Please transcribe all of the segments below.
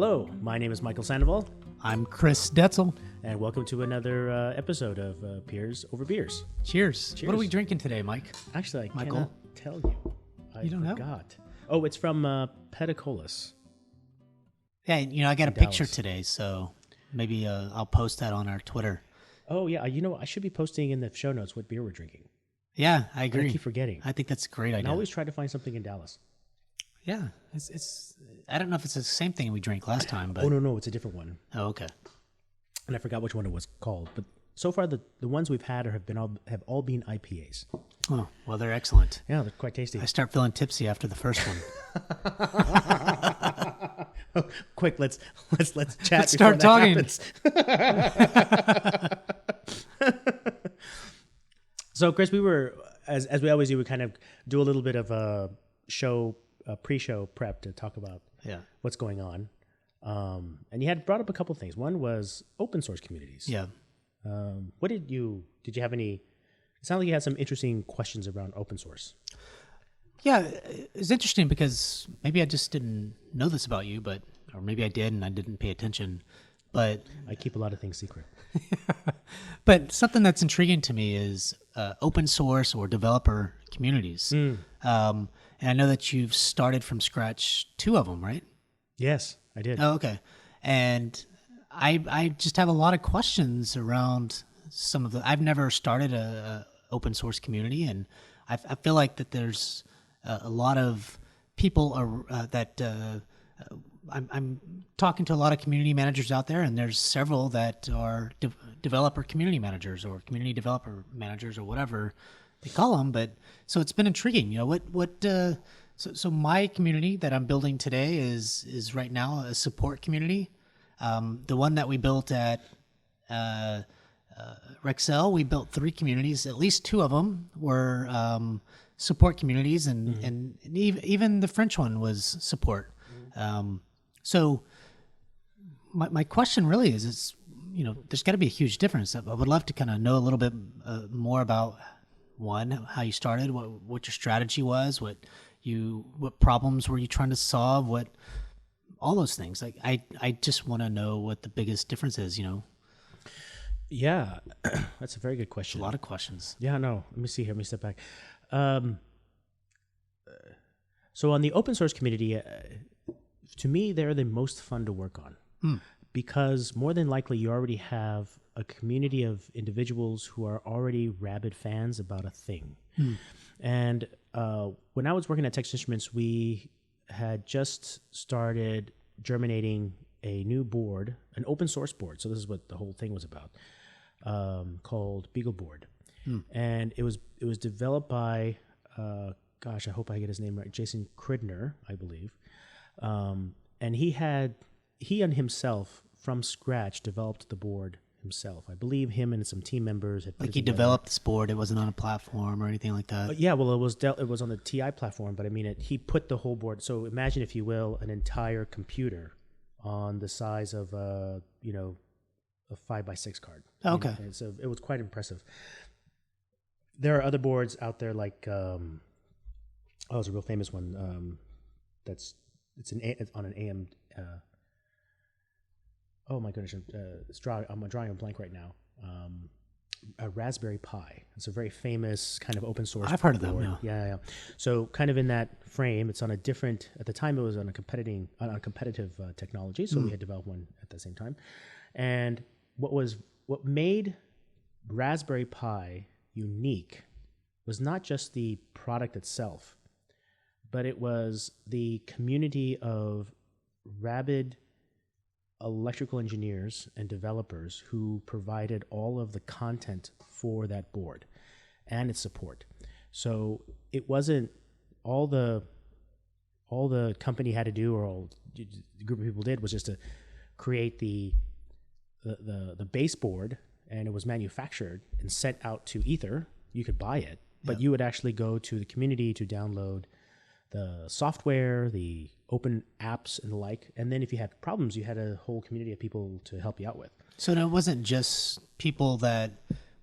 Hello, my name is Michael Sandoval, I'm Chris Detzel. and welcome to another episode of Peers Over Beers. Cheers. Cheers. What are we drinking today, Mike? Actually, I Michael? cannot tell you. I You don't know? forgot. Oh, it's from Pedicolis. Yeah, I got a In picture Dallas. today, so maybe I'll post that on our Twitter. Oh, yeah, I should be posting in the show notes what beer we're drinking. Yeah, I I agree. keep forgetting. I think that's a great And I idea. always try to find something in Dallas. Yeah, it's. I don't know if it's the same thing we drank last time, but Oh, no, it's a different one. oh, okay. And I forgot which one it was called. But so far, the ones we've had have all been IPAs. Oh, well, they're excellent. Yeah, they're quite tasty. I start feeling tipsy after the first one. Quick, let's chat. Let's before start that talking. happens. So, Chris, we were as we always do. We kind of do a little bit of a pre-show prep to talk about Yeah. what's going on. And you had brought up a couple things. One was open source communities. Yeah. What did you have any? It sounded like you had some interesting questions around open source. Yeah, it's interesting because maybe I just didn't know this about you, or maybe I did and I didn't pay attention. But I keep a lot of things secret. But something that's intriguing to me is open source or developer communities. And I know that you've started from scratch 2 of them, right? Yes, I did. Oh, okay. And I just have a lot of questions around some of the. I've never started a open source community, and I feel like that there's a lot of people that. I'm talking to a lot of community managers out there, and there's several that are developer community managers or community developer managers or whatever they call them. But so it's been intriguing. So my community that I'm building today is right now a support community. The one that we built at Rexel, we built 3 communities. At least 2 of them were support communities, and even the French one was support. So my question really is, there's got to be a huge difference. I would love to kind of know a little bit more about, one, how you started, what your strategy was, what problems were you trying to solve, all those things. Like I just want to know what the biggest difference is. Yeah, that's a very good question. A lot of questions. Yeah, no. Let me see here. Let me step back. So on the open source community, to me, they're the most fun to work on because more than likely you already have a community of individuals who are already rabid fans about a thing. And when I was working at Texas Instruments, we had just started germinating a new board, an open source board. So this is what the whole thing was about, called beagleboard. And it was developed by, I hope I get his name right, Jason Cridner, I believe. And he and himself from scratch developed the board himself. I believe him and some team members had put Like it he together. developed this board. It wasn't on a platform or anything like that. Yeah, well, it was on the TI platform, but I mean, he put the whole board. So imagine, if you will, an entire computer on the size of a 5x6 card. Okay. And so it was quite impressive. There are other boards out there like, it's a real famous one. It's on an AM. Oh my goodness, I'm drawing a blank right now. A Raspberry Pi. It's a very famous kind of open source. I've heard of them. board. Yeah. So kind of in that frame, it's on a different. At the time, it was on a competitive technology. So we had developed one at the same time. And what made Raspberry Pi unique was not just the product itself, but it was the community of rabid electrical engineers and developers who provided all of the content for that board and its support. So it wasn't all the company had to do, or all the group of people did, was just to create the baseboard, and it was manufactured and sent out to Ether. You could buy it, but you would actually go to the community to download the software, the open apps and the like. And then if you had problems, you had a whole community of people to help you out with. So it wasn't just people that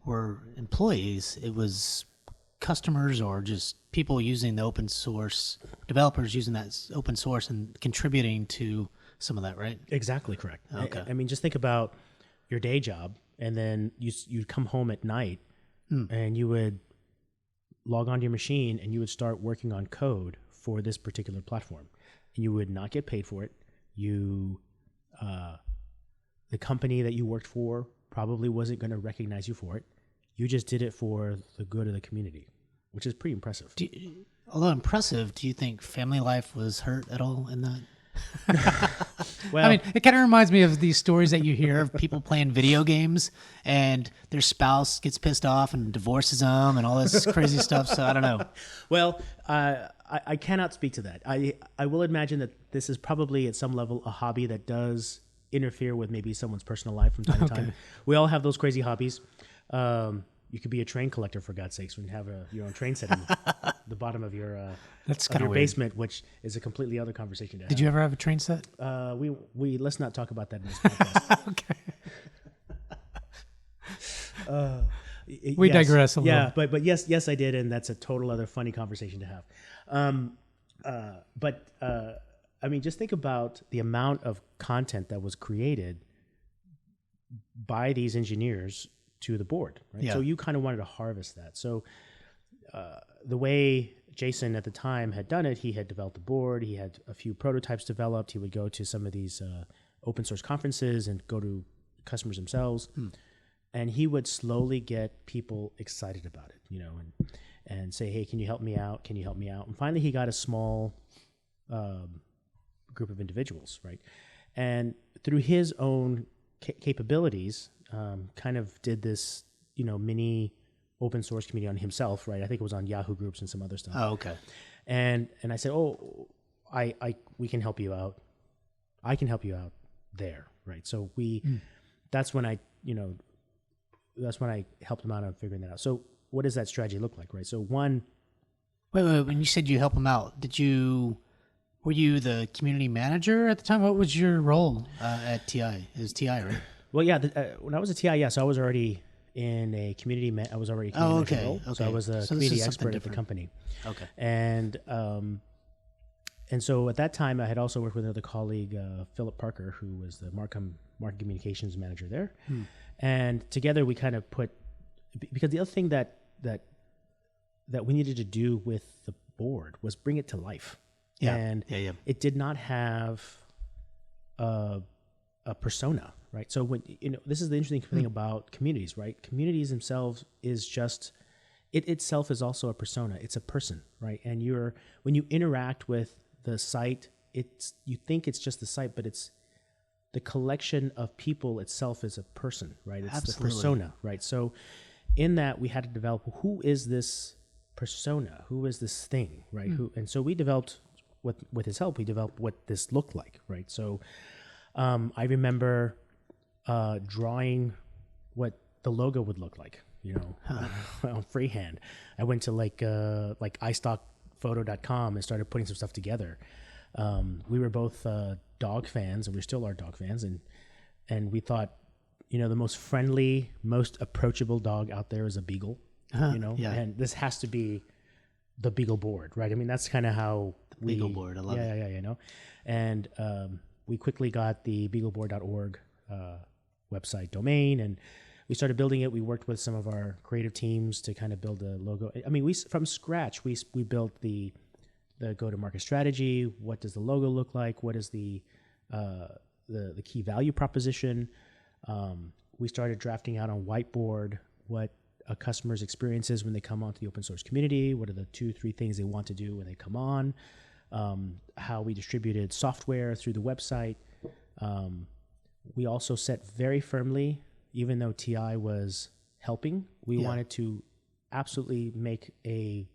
were employees. It was customers or just people using the open source, developers using that open source and contributing to some of that, right? Exactly correct. Okay. I mean, just think about your day job, and then you'd come home at night, and you would log onto your machine, and you would start working on code for this particular platform, and you would not get paid for it. The company that you worked for probably wasn't going to recognize you for it. You just did it for the good of the community, which is pretty impressive. Although impressive, do you think family life was hurt at all in that? Well, I mean, it kind of reminds me of these stories that you hear of people playing video games and their spouse gets pissed off and divorces them and all this crazy stuff. So I don't know. Well, I cannot speak to that. I will imagine that this is probably at some level a hobby that does interfere with maybe someone's personal life from time to time. We all have those crazy hobbies. You could be a train collector, for God's sakes, when you have your own train set in the bottom of your That's kind of basement, which is a completely other conversation to have. Did you ever have a train set? We let's not talk about that in this podcast. Okay. We digress a little. Yeah, but yes, I did, and that's a total other funny conversation to have. I mean, just think about the amount of content that was created by these engineers to the board, right? Yeah. So you kind of wanted to harvest that. So the way Jason at the time had done it, he had developed a board, he had a few prototypes developed, he would go to some of these open source conferences and go to customers themselves, and he would slowly get people excited about it, and say, hey, can you help me out? Can you help me out? And finally he got a small group of individuals, right? And through his own capabilities, kind of did this, mini open source community on himself, right? I think it was on Yahoo groups and some other stuff. Oh, okay. And I said, we can help you out. I can help you out there, right? So that's when I helped him out on figuring that out. So what does that strategy look like, right? So one. Wait, when you said you help him out, were you the community manager at the time? What was your role at TI? It was TI, right? Well, yeah. When I was at TI, so I was already in a community. I was already a community manager role, so I was a community expert at the company. Okay. And so at that time, I had also worked with another colleague, Philip Parker, who was the market communications manager there. And together we kind of because the other thing that we needed to do with the board was bring it to life. Yeah. And it did not have a persona, right? So when this is the interesting thing about communities, right? Communities themselves is just it itself is also a persona. It's a person, right? And when you interact with the site, you think it's just the site, but it's the collection of people itself is a person, right? It's Absolutely. The persona, right? So in that we had to develop who is this persona, who is this thing, right? And so we developed with his help, we developed what this looked like, right? So I remember drawing what the logo would look like, on freehand. I went to like iStockphoto.com and started putting some stuff together. We were both dog fans, and we still are dog fans, and we thought, the most friendly, most approachable dog out there is a beagle, and this has to be the beagleboard, right? I mean, that's kind of how beagleboard. I love it. Yeah. And we quickly got the beagleboard.org website domain, and we started building it. We worked with some of our creative teams to kind of build a logo. I mean, from scratch, we built the go-to-market strategy. What does the logo look like? What is the key value proposition? We started drafting out on whiteboard what a customer's experience is when they come onto the open source community. What are the 2-3 things they want to do when they come on? How we distributed software through the website. We also set very firmly, even though TI was helping, we wanted to absolutely make a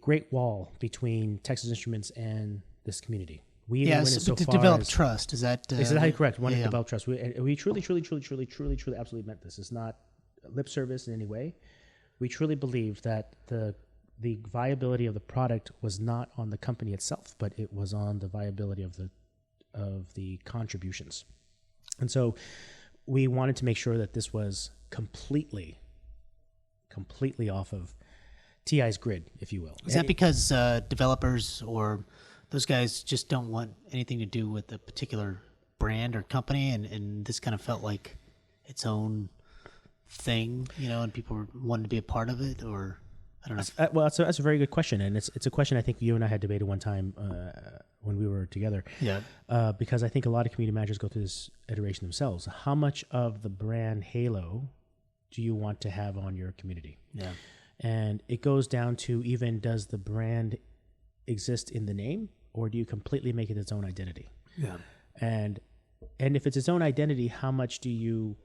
great wall between Texas Instruments and this community. We even went so to far develop as, trust. Is that exactly correct? We wanted to develop trust. We truly absolutely meant this. It's not lip service in any way. We truly believe that the viability of the product was not on the company itself, but it was on the viability of the contributions. And so we wanted to make sure that this was completely off of TI's grid, if you will. Is that because developers or those guys just don't want anything to do with a particular brand or company, and this kind of felt like its own thing, and people wanted to be a part of it, or I don't know. Well, that's a very good question, and it's a question I think you and I had debated one time when we were together. Yeah. Because I think a lot of community managers go through this iteration themselves. How much of the brand halo do you want to have on your community? Yeah. And it goes down to even, does the brand exist in the name, or do you completely make it its own identity? Yeah. And if it's its own identity, how much do you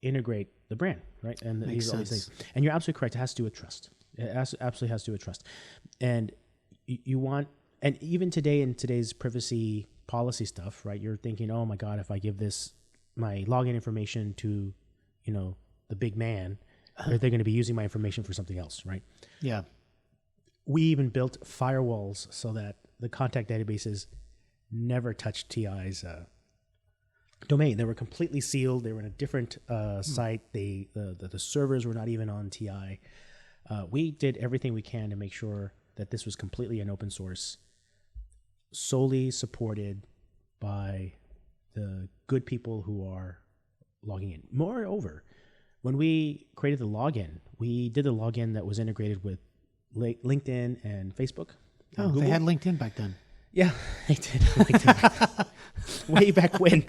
integrate the brand, right? And these are all these things. And you're absolutely correct. It has to do with trust. It absolutely has to do with trust. And you want, and even today in today's privacy policy stuff, right? You're thinking, oh my God, if I give this my login information to, the big man, they're going to be using my information for something else, right? Yeah. We even built firewalls so that the contact databases never touched TI's domain. They were completely sealed. They were in a different site. The servers were not even on TI. We did everything we can to make sure that this was completely an open source, solely supported by the good people who are logging in. Moreover, when we created the login, we did the login that was integrated with LinkedIn and Facebook. Oh, Google. They had LinkedIn back then. Yeah, they did. LinkedIn. Way back when.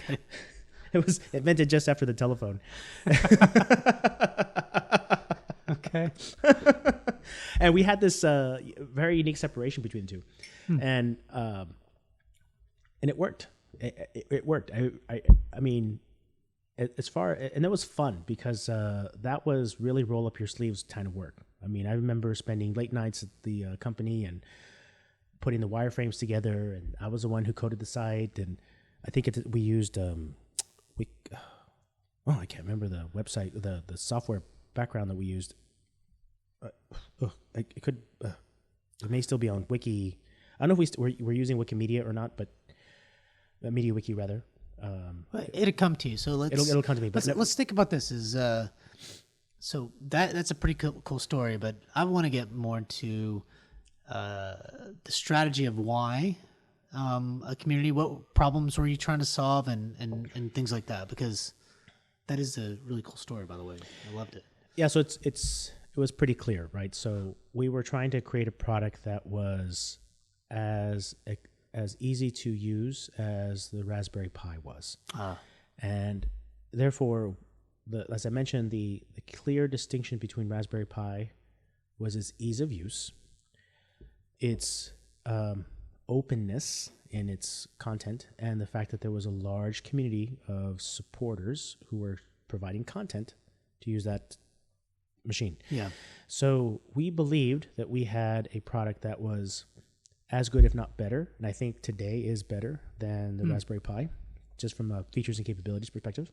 It was invented just after the telephone. Okay. And we had this very unique separation between the two. And it worked. It worked. I mean, as far, and that was fun because that was really roll up your sleeves kind of work. I mean, I remember spending late nights at the company and putting the wireframes together, and I was the one who coded the site. And I think we used I can't remember the website, the software background that we used. It may still be on Wiki. I don't know if we're using Wikimedia or not, but MediaWiki rather. It'll come to you. So it'll come to me. But let's think about this. So that's a pretty cool story, but I want to get more into the strategy of why a community. What problems were you trying to solve, and things like that? Because that is a really cool story, by the way. I loved it. Yeah. So it was pretty clear, right? So we were trying to create a product that was as easy to use as the Raspberry Pi was. And therefore, as I mentioned, the clear distinction between Raspberry Pi was its ease of use, its openness in its content, and the fact that there was a large community of supporters who were providing content to use that machine. Yeah. So we believed that we had a product that was as good, if not better, and I think today is better than the Raspberry Pi, just from a features and capabilities perspective.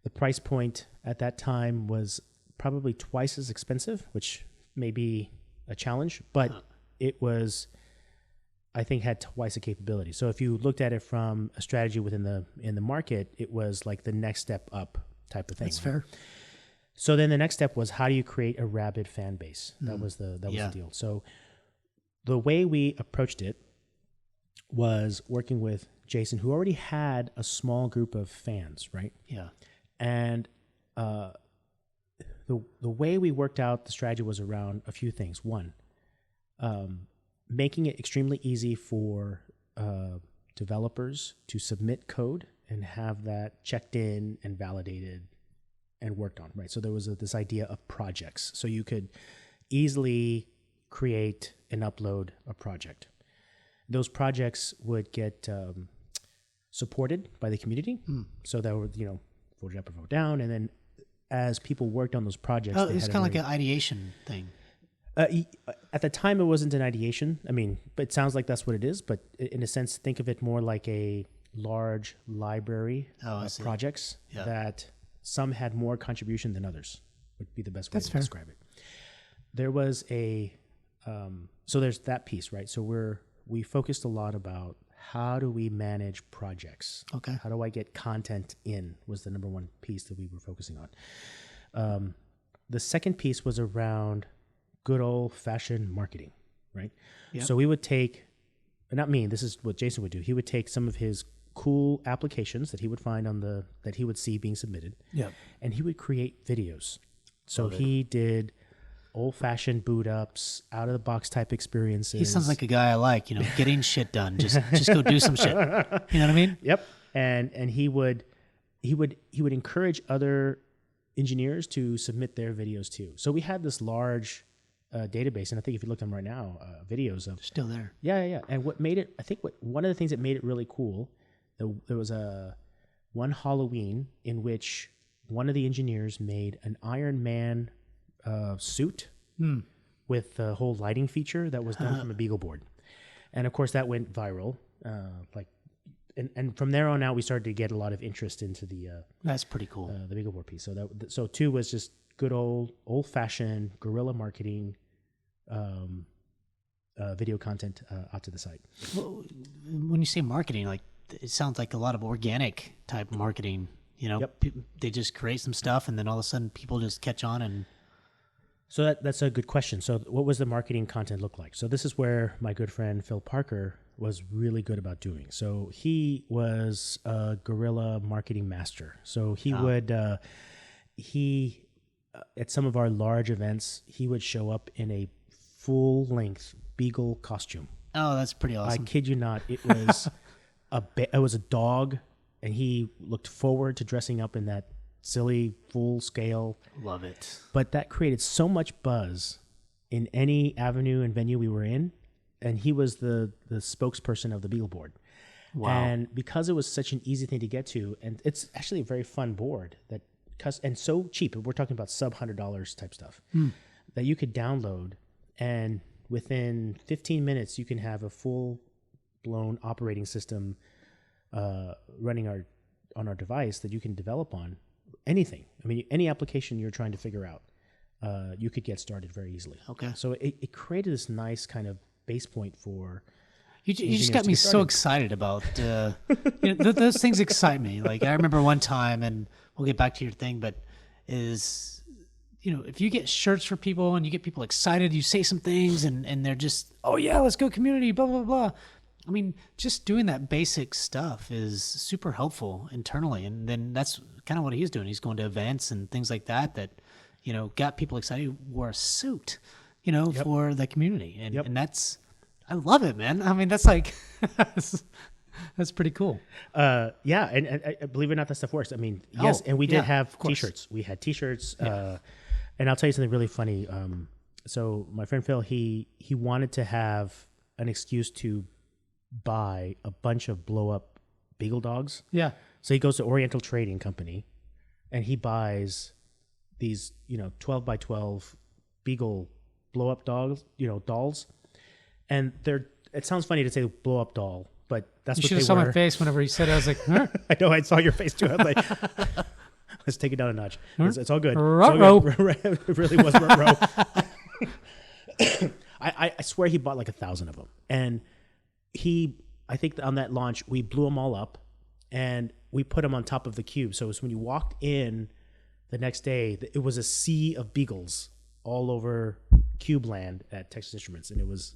The price point at that time was probably twice as expensive, which may be a challenge, but it was, I think, had twice the capability. So if you looked at it from a strategy in the market, it was like the next step up type of thing. That's fair. So then the next step was, how do you create a rabid fan base? That was the deal. So the way we approached it was working with Jason, who already had a small group of fans, right? Yeah. And the way we worked out the strategy was around a few things. One, making it extremely easy for developers to submit code and have that checked in and validated and worked on, right? So there was this idea of projects. So you could easily create and upload a project. Those projects would get supported by the community. So that would, vote up or vote down. And then as people worked on those projects, it's kind of like an ideation thing. At the time, it wasn't an ideation. I mean, but it sounds like that's what it is. But in a sense, think of it more like a large library of projects that some had more contribution than others, would be the best way to describe it. There was so there's that piece, right? So we focused a lot about how do we manage projects? Okay. How do I get content in was the number one piece that we were focusing on. The second piece was around good old-fashioned marketing, right? Yep. So we would take not me, this is what Jason would do. He would take some of his cool applications that he would find that he would see being submitted. Yeah. And he would create videos. So he did old-fashioned boot ups, out-of-the-box type experiences. He sounds like a guy I like, getting shit done. Just go do some shit. You know what I mean? Yep. And he would encourage other engineers to submit their videos too. So we had this large database, and I think if you look at them right now, videos of Still there. Yeah. And what made it, one of the things that made it really cool, there was one Halloween in which one of the engineers made an Iron Man suit with the whole lighting feature that was done from a beagleboard. And of course that went viral. And from there on out, we started to get a lot of interest into That's pretty cool. The beagleboard piece. So 2 was just good old-fashioned guerrilla marketing, video content out to the site. Well, when you say marketing, like it sounds like a lot of organic type marketing. Yep. They just create some stuff, and then all of a sudden, people just catch on. And so that's a good question. So what was the marketing content look like? So this is where my good friend Phil Parker was really good about doing. So he was a guerrilla marketing master. So he would at some of our large events, he would show up in a full-length beagle costume. Oh, that's pretty awesome. I kid you not. It was it was a dog, and he looked forward to dressing up in that silly full scale. Love it. But that created so much buzz in any avenue and venue we were in, and he was the spokesperson of the beagleboard. Wow. And because it was such an easy thing to get to, and it's actually a very fun board and so cheap, we're talking about sub $100 type stuff, that you could download, and within 15 minutes you can have a full-blown operating system running on our device that you can develop on anything. I mean, any application you're trying to figure out, you could get started very easily. Okay. So it created this nice kind of base point for you just got me so excited about those things excite me. Like I remember one time, and we'll get back to your thing, but if you get shirts for people and you get people excited, you say some things and they're just, oh yeah, let's go community, blah, blah, blah. I mean, just doing that basic stuff is super helpful internally. And then that's kind of what he's doing. He's going to events and things like that, got people excited. He wore a suit, for the community. And that's, I love it, man. I mean, that's like, that's pretty cool. Yeah. And believe it or not, that stuff works. I mean, yes. And we did have t-shirts. We had t-shirts. And I'll tell you something really funny. So my friend Phil, he wanted to have an excuse to buy a bunch of blow up beagle dogs. Yeah. So he goes to Oriental Trading Company and he buys these, 12 by 12 beagle blow up dogs, dolls. And it sounds funny to say blow up doll, but that's you what they were. You should have saw my face whenever he said it. I was like, huh? I know, I saw your face too. I was like, let's take it down a notch. It's all good. Ruh-roh. It really was ruh-roh. I swear he bought like 1,000 of them. And I think on that launch, we blew them all up and we put them on top of the cube. So it was when you walked in the next day, it was a sea of beagles all over Cube Land at Texas Instruments. And it was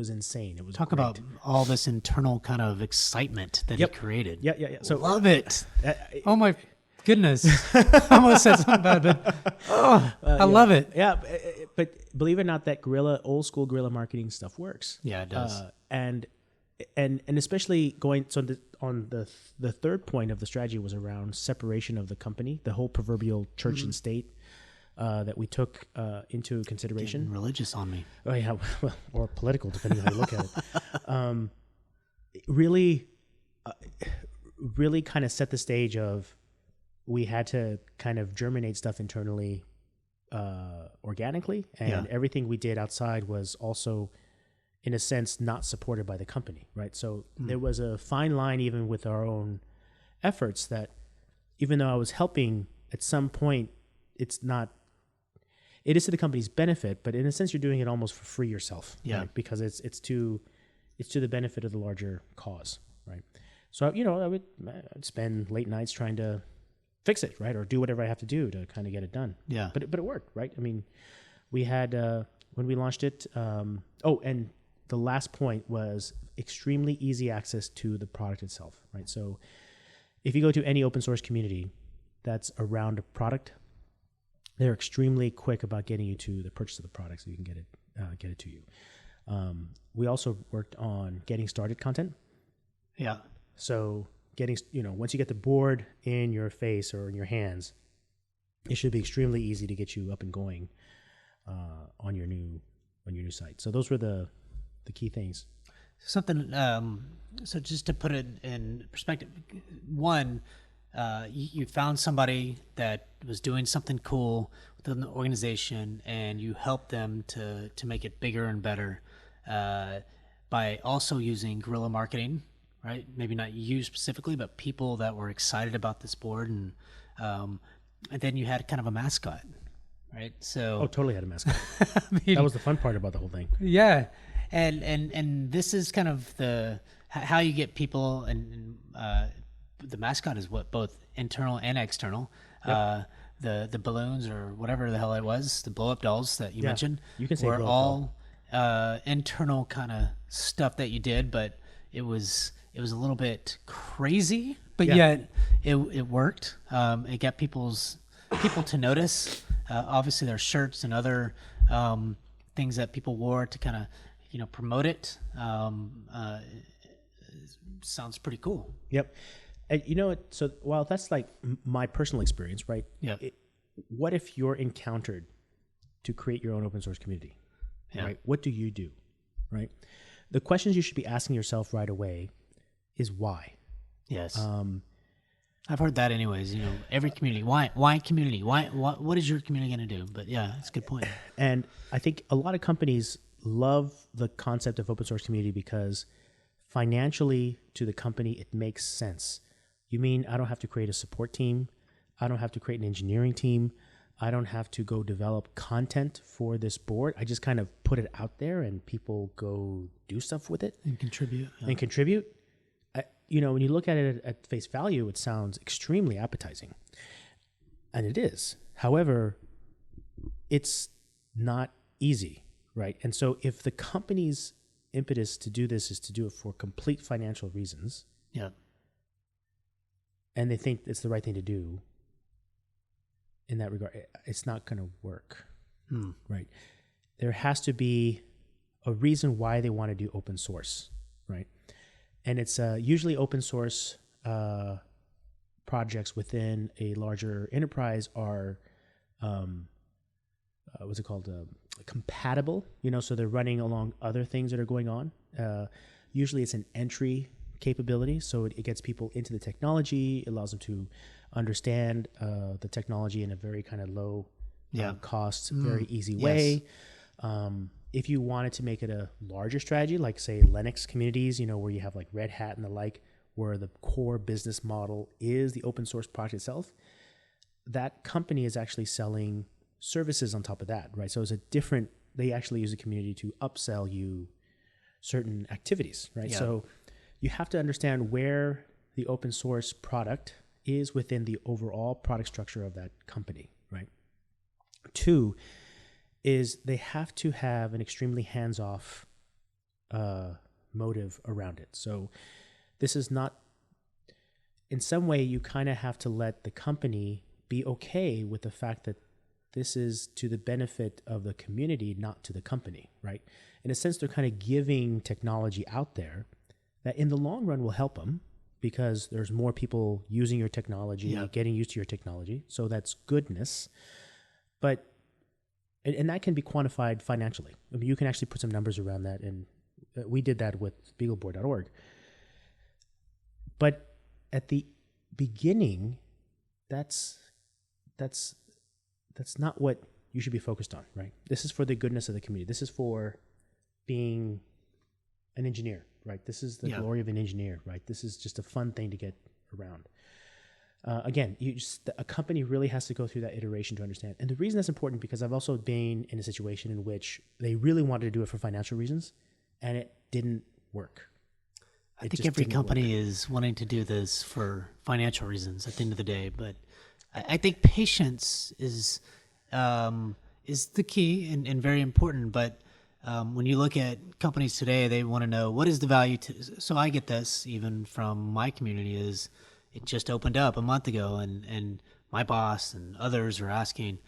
insane. It was Talk great. about all this internal kind of excitement that he created. Yeah. So love it. Oh my goodness. I almost said something bad, but I love it. Yeah. But believe it or not, that old school guerrilla marketing stuff works. Yeah, it does. And especially going, so on the third point of the strategy was around separation of the company, the whole proverbial church and state. That we took into consideration. Getting religious on me. Oh yeah, well, or political, depending on how you look at it. Really kind of set the stage of we had to kind of germinate stuff internally organically, and everything we did outside was also, in a sense, not supported by the company, right? So there was a fine line even with our own efforts that even though I was helping, at some point, it is to the company's benefit, but in a sense, you're doing it almost for free yourself, right? Because it's to the benefit of the larger cause, right? So I'd spend late nights trying to fix it, right, or do whatever I have to do to kind of get it done. Yeah, but it worked, right? I mean, we had when we launched it. And the last point was extremely easy access to the product itself, right? So if you go to any open source community that's around a product, they're extremely quick about getting you to the purchase of the product so you can get it to you. We also worked on getting started content. Yeah. So getting, once you get the board in your face or in your hands, it should be extremely easy to get you up and going on your new site. So those were the key things. Something. So just to put it in perspective, one, you found somebody that was doing something cool within the organization, and you helped them to make it bigger and better by also using guerrilla marketing, right? Maybe not you specifically, but people that were excited about this board, and then you had kind of a mascot, right? So totally had a mascot. I mean, that was the fun part about the whole thing. Yeah, and this is kind of how you get people, and the mascot is what, both internal and external. Yep. The balloons or whatever the hell it was, the blow up dolls that you mentioned, you can say were all internal kind of stuff that you did, but it was a little bit crazy, but yet it worked. It got people to notice. Obviously, there's shirts and other things that people wore to kind of promote it. Sounds pretty cool. Yep. And so while that's like my personal experience, right? Yeah. What if you're encountered to create your own open source community? Yeah. Right? What do you do? Right? The questions you should be asking yourself right away is why. Yes. I've heard that anyways. Every community. Why community? What is your community going to do? But yeah, that's a good point. And I think a lot of companies love the concept of open source community because financially to the company it makes sense. You mean I don't have to create a support team? I don't have to create an engineering team. I don't have to go develop content for this board. I just kind of put it out there and people go do stuff with it. And contribute. Yeah. And contribute. When you look at it at face value, it sounds extremely appetizing. And it is. However, it's not easy, right? And so if the company's impetus to do this is to do it for complete financial reasons, yeah, and they think it's the right thing to do, in that regard, it's not going to work, right? There has to be a reason why they want to do open source, right? And it's usually open source projects within a larger enterprise are, what's it called? Compatible, so they're running along other things that are going on. Usually it's an entry capability, so it gets people into the technology. It allows them to understand the technology in a very kind of low cost, very easy way. If you wanted to make it a larger strategy, like say Linux communities, where you have like Red Hat and the like, where the core business model is the open source product itself, that company is actually selling services on top of that, right? So it's they actually use the community to upsell you certain activities, right? Yeah. So you have to understand where the open source product is within the overall product structure of that company, right? 2 is they have to have an extremely hands-off motive around it. So this is not, in some way, you kind of have to let the company be okay with the fact that this is to the benefit of the community, not to the company, right? In a sense, they're kind of giving technology out there that in the long run will help them because there's more people using your technology, getting used to your technology. So that's goodness. But, and that can be quantified financially. I mean, you can actually put some numbers around that. And we did that with beagleboard.org. But at the beginning, that's not what you should be focused on, right? This is for the goodness of the community. This is for being an engineer, right? This is the glory of an engineer, right? This is just a fun thing to get around. Again, a company really has to go through that iteration to understand. And the reason that's important, because I've also been in a situation in which they really wanted to do it for financial reasons, and it didn't work. I think every company is wanting to do this for financial reasons at the end of the day, but I think patience is the key and very important. But when you look at companies today, they want to know what is the value to. So I get this even from my community is it just opened up a month ago, and my boss and others are asking,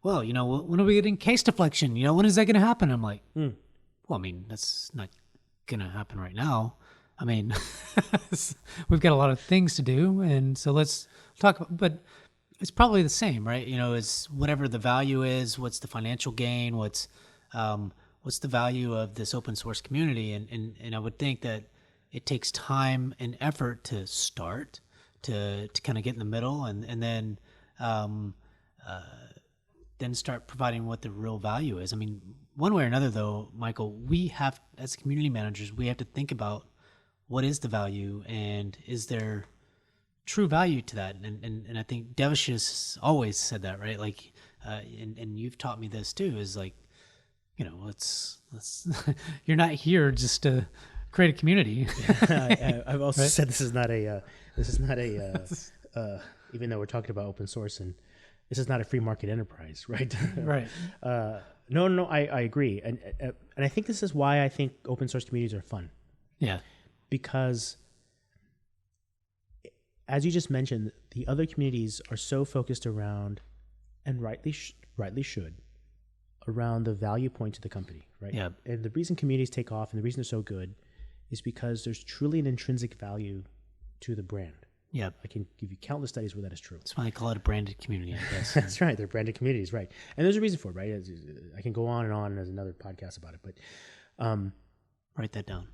well, when are we getting case deflection? When is that going to happen? I'm like, well, I mean, that's not going to happen right now. I mean, we've got a lot of things to do, and so let's talk about, but it's probably the same, right? It's whatever the value is, what's the financial gain, what's the value of this open source community, and I would think that it takes time and effort to start, to kind of get in the middle, and then start providing what the real value is. I mean, one way or another, though, Michael, we have, as community managers, we have to think about what is the value and is there true value to that. And I think Devish has always said that, right? Like, and you've taught me this too, is like, let's you're not here just to create a community. I've also right? said this is not a even though we're talking about open source, and this is not a free market enterprise, right? Right. No, I agree, and I think this is why I think open source communities are fun. Yeah. Because, as you just mentioned, the other communities are so focused around, and rightly should, around the value point to the company, right? Yeah. And the reason communities take off and the reason they're so good is because there's truly an intrinsic value to the brand. Yeah. I can give you countless studies where that is true. That's why I call it a branded community, I guess. That's right. They're branded communities, right? And there's a reason for it, right? I can go on and on. There's another podcast about it, but write that down.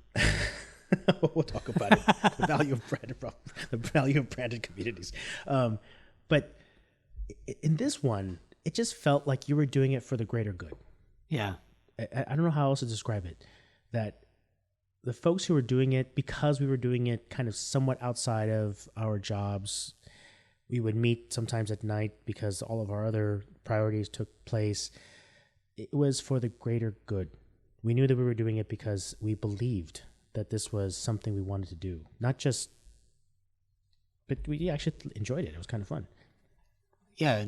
we'll talk about it. The value of branded communities. But in this one, it just felt like you were doing it for the greater good. Yeah. I don't know how else to describe it. That the folks who were doing it, because we were doing it kind of somewhat outside of our jobs, we would meet sometimes at night because all of our other priorities took place. It was for the greater good. We knew that we were doing it because we believed that this was something we wanted to do. Not just, but we actually enjoyed it. It was kind of fun. Yeah,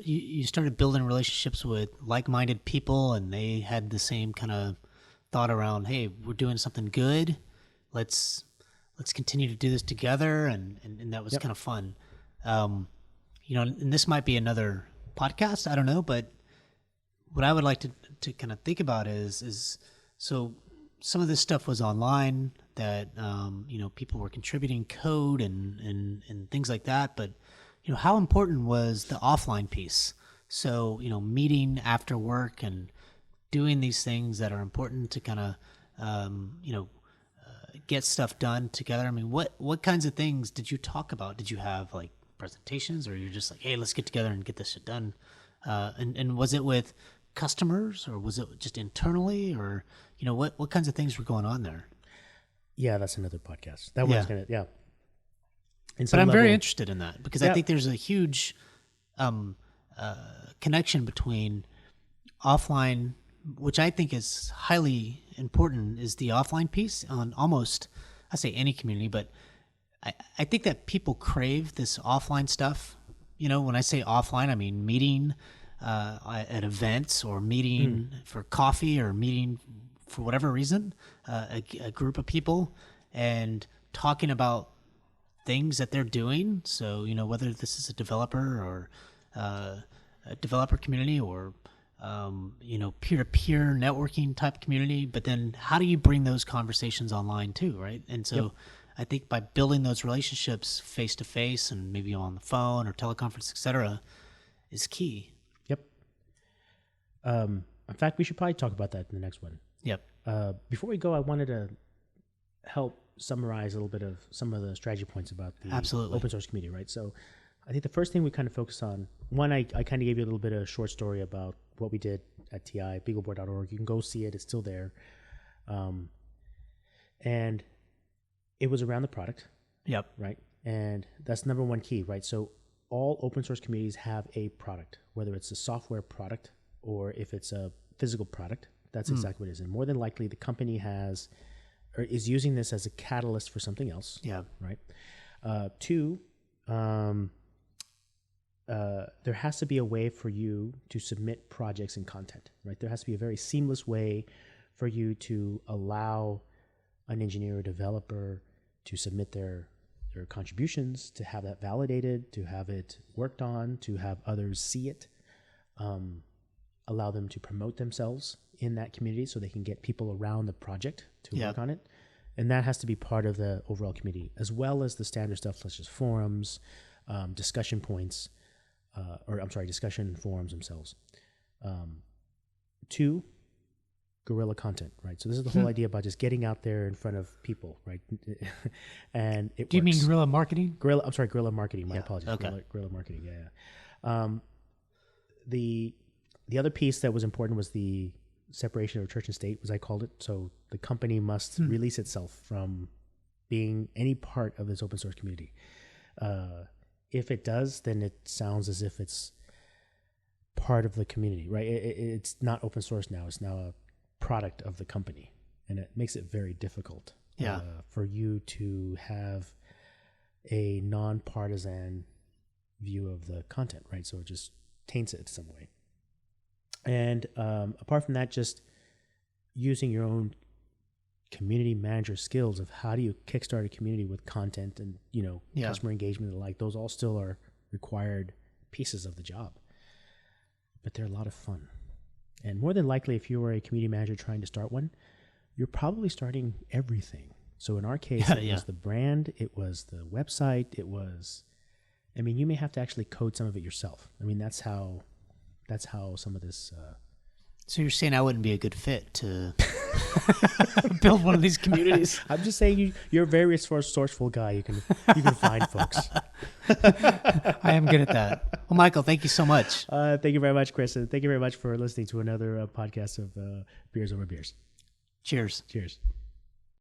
you started building relationships with like-minded people, and they had the same kind of thought around, hey, we're doing something good. Let's continue to do this together, and that was kind of fun. And this might be another podcast, I don't know, but what I would like to kind of think about is so some of this stuff was online that people were contributing code and things like that, but how important was the offline piece? So meeting after work and doing these things that are important to kind of get stuff done together. I mean, what kinds of things did you talk about? Did you have like presentations, or you're just like, hey, let's get together and get this shit done? And was it with customers, or was it just internally, or what kinds of things were going on there? Yeah, that's another podcast. That one's gonna But I'm very interested in that because I think there's a huge connection between offline, which I think is highly important, is the offline piece on almost, I say any community, but I think that people crave this offline stuff. When I say offline, I mean meeting at events, or meeting for coffee, or meeting for whatever reason, a group of people, and talking about things that they're doing. So, whether this is a developer or a developer community, or peer-to-peer networking type community, but then how do you bring those conversations online too, right? And so I think by building those relationships face-to-face and maybe on the phone or teleconference, et cetera, is key. Yep. In fact, we should probably talk about that in the next one. Yep. Before we go, I wanted to help summarize a little bit of some of the strategy points about the open source community, right? So I think the first thing we kind of focus on, one, I kind of gave you a little bit of a short story about what we did at TI, beagleboard.org. You can go see it. It's still there. And it was around the product. Yep. Right? And that's number one key, right? So all open source communities have a product, whether it's a software product or if it's a physical product. That's exactly what it is. And more than likely, the company has or is using this as a catalyst for something else. Yeah. Right? Two, there has to be a way for you to submit projects and content, right? There has to be a very seamless way for you to allow an engineer or developer to submit their contributions, to have that validated, to have it worked on, to have others see it, allow them to promote themselves in that community so they can get people around the project to work on it. And that has to be part of the overall community, as well as the standard stuff such as forums, discussion points, discussion forums themselves. 2, guerrilla content, right? So this is the whole idea about just getting out there in front of people, right? And it Do you works. mean guerrilla marketing? Guerrilla marketing. My apologies. Okay. Guerrilla marketing. Yeah. The other piece that was important was the separation of church and state, as I called it. So the company must release itself from being any part of this open source community. If it does, then it sounds as if it's part of the community, right? It's not open source now. It's now a product of the company, and it makes it very difficult for you to have a non-partisan view of the content, right? So it just taints it in some way. And apart from that, just using your own community manager skills of how do you kickstart a community with content and, customer engagement and the like, those all still are required pieces of the job. But they're a lot of fun. And more than likely, if you were a community manager trying to start one, you're probably starting everything. So in our case, it was the brand, it was the website, you may have to actually code some of it yourself. That's how some of this... So you're saying I wouldn't be a good fit to build one of these communities? I'm just saying you're a very resourceful guy. You can find folks. I am good at that. Well, Michael, thank you so much. Thank you very much, Chris. And thank you very much for listening to another podcast of Beers Over Beers. Cheers. Cheers.